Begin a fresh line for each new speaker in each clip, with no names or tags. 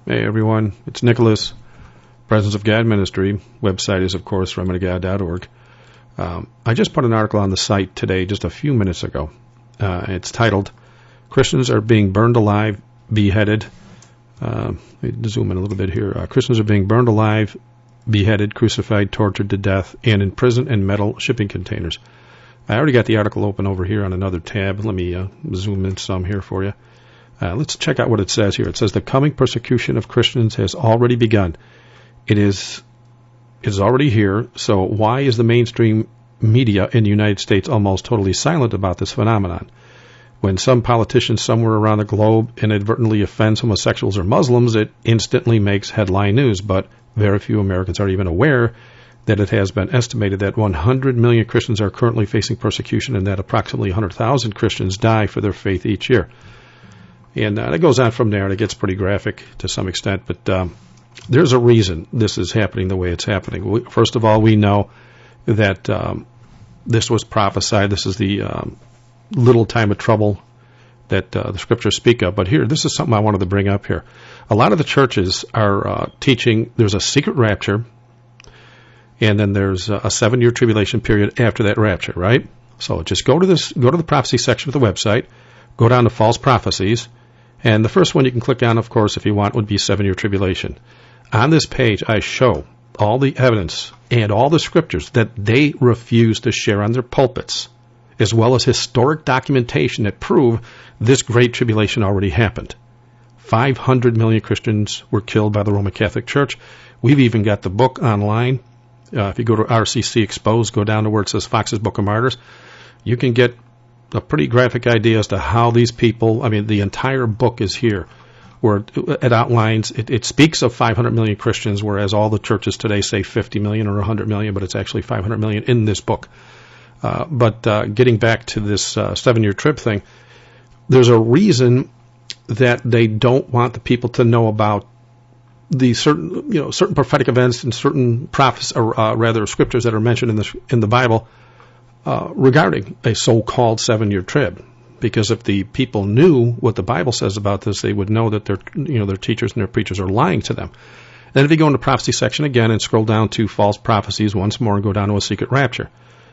Hey everyone, it's Nicholas, Presence of God Ministry. Website is, of course, remnantofgod.org. I just put an article on the site today, just a few minutes ago. It's titled, Christians are being burned alive, beheaded. Let me zoom in a little bit here. Christians are being burned alive, beheaded, crucified, tortured to death, and imprisoned in metal shipping containers. I already got the article open over here on another tab. Let me zoom in some here for you. Let's check out what it says here. It says the coming persecution of Christians has already begun. It is already here, so why is the mainstream media in the United States almost totally silent about this phenomenon? When some politician somewhere around the globe inadvertently offends homosexuals or Muslims, it instantly makes headline news, but very few Americans are even aware that it has been estimated that 100 million Christians are currently facing persecution and that approximately 100,000 Christians die for their faith each year. And it goes on from there, and it gets pretty graphic to some extent, but there's a reason this is happening the way it's happening. First of all, we know that this was prophesied. This is the little time of trouble that the scriptures speak of. But here, this is something I wanted to bring up here. A lot of the churches are teaching there's a secret rapture, and then there's a 7-year tribulation period after that rapture, right? So just go to the prophecy section of the website, go down to false prophecies, and the first one you can click on, of course, if you want, would be 7-year tribulation. On this page, I show all the evidence and all the scriptures that they refuse to share on their pulpits, as well as historic documentation that prove this great tribulation already happened. 500 million Christians were killed by the Roman Catholic Church. We've even got the book online. If you go to RCC Exposed, go down to where it says Fox's Book of Martyrs, you can get a pretty graphic idea as to how these people, the entire book is here, where it outlines, it speaks of 500 million Christians, whereas all the churches today say 50 million or 100 million, but it's actually 500 million in this book. But getting back to this 7-year trib thing, there's a reason that they don't want the people to know about the certain prophetic events and certain prophets, or rather scriptures that are mentioned in the Bible regarding a so-called 7-year trib. Because if the people knew what the Bible says about this, they would know that their teachers and their preachers are lying to them. Then if you go in the prophecy section again and scroll down to false prophecies once more and go down to a secret rapture,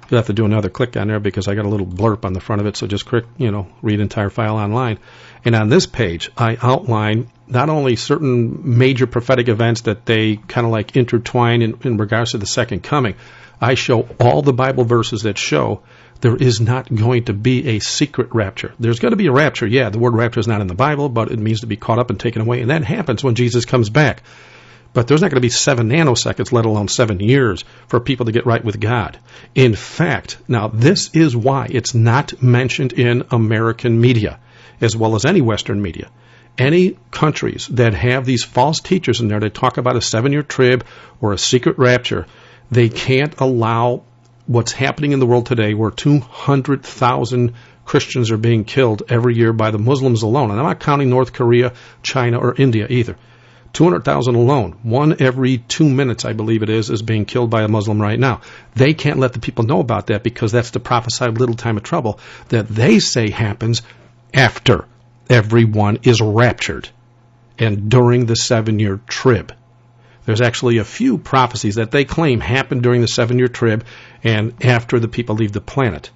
you'll have to do another click on there because I got a little blurb on the front of it, so just click, read entire file online. And on this page, I outline not only certain major prophetic events that they kind of like intertwine in regards to the second coming, I show all the Bible verses that show there is not going to be a secret rapture. There's going to be a rapture, yeah. The word rapture is not in the Bible, but it means to be caught up and taken away, and that happens when Jesus comes back. But there's not going to be 7 nanoseconds, let alone 7 years, for people to get right with God. In fact, now this is why it's not mentioned in American media, as well as any Western media. Any countries that have these false teachers in there that talk about a 7-year trib or a secret rapture, they can't allow what's happening in the world today, where 200,000 Christians are being killed every year by the Muslims alone. And I'm not counting North Korea, China, or India either. 200,000 alone. 1 every 2 minutes, I believe it is being killed by a Muslim right now. They can't let the people know about that because that's the prophesied little time of trouble that they say happens after everyone is raptured and during the 7-year trib. There's actually a few prophecies that they claim happened during the 7-year trib and after the people leave the planet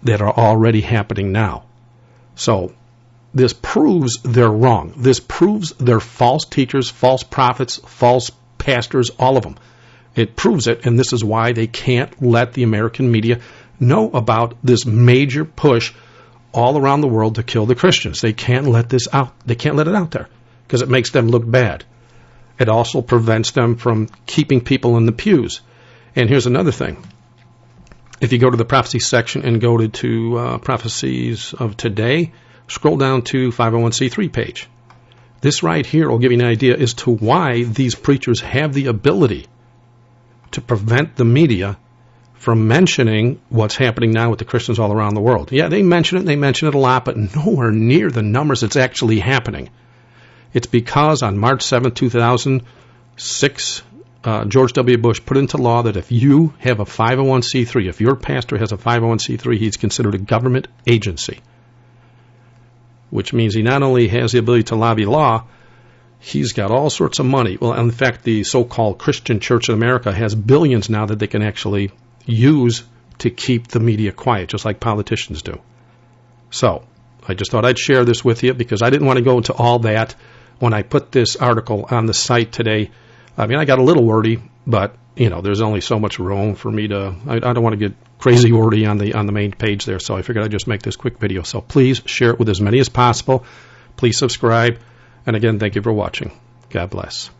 that are already happening now. So this proves they're wrong. This proves they're false teachers, false prophets, false pastors, all of them. It proves it, and this is why they can't let the American media know about this major push all around the world to kill the Christians. They can't let this out. They can't let it out there because it makes them look bad. It also prevents them from keeping people in the pews. And here's another thing. If you go to the prophecy section and go to prophecies of today, scroll down to 501c3 page. This right here will give you an idea as to why these preachers have the ability to prevent the media from mentioning what's happening now with the Christians all around the world. Yeah, they mention it, and they mention it a lot, but nowhere near the numbers that's actually happening. It's because on March 7, 2006, George W. Bush put into law that if you have a 501c3, if your pastor has a 501c3, he's considered a government agency, which means he not only has the ability to lobby law, He's got all sorts of money. Well, in fact, the so-called Christian Church in America has billions now that they can actually use to keep the media quiet, just like politicians do. So I just thought I'd share this with you because I didn't want to go into all that when I put this article on the site today. I mean, I got a little wordy, but, there's only so much room for me to, I don't want to get crazy wordy on the main page there, so I figured I'd just make this quick video. So please share it with as many as possible. Please subscribe. And again, thank you for watching. God bless.